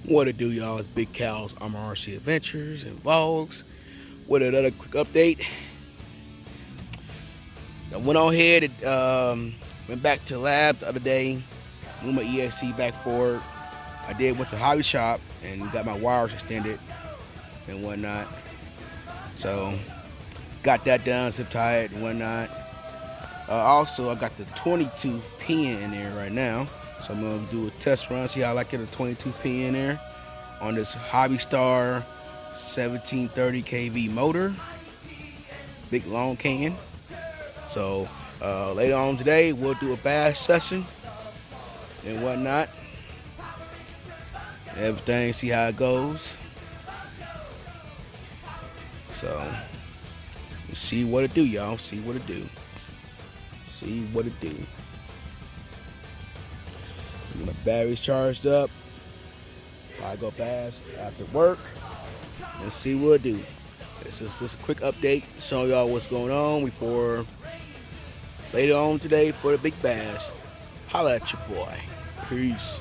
What it do, y'all? It's Big Cal's arrma Adventures and Vlogs. With another quick update. I went on ahead and went back to the lab the other day. Moved my ESC back forward. I went to the hobby shop and got my wires extended and whatnot. So got that done, zip tied and whatnot. Also, I got the 22 pin in there right now. So I'm gonna do a test run, see how I like it, a 22 pin in there on this Hobby Star 1730 kV motor, big long can. So later on today we'll do a bash session and whatnot. Everything, see how it goes. So we'll see what it do, y'all. See what it do. See what it do. Get my batteries charged up. I go past after work and see what it do. This is just a quick update, showing y'all what's going on before later on today for the big bash. Holla at your boy. Peace.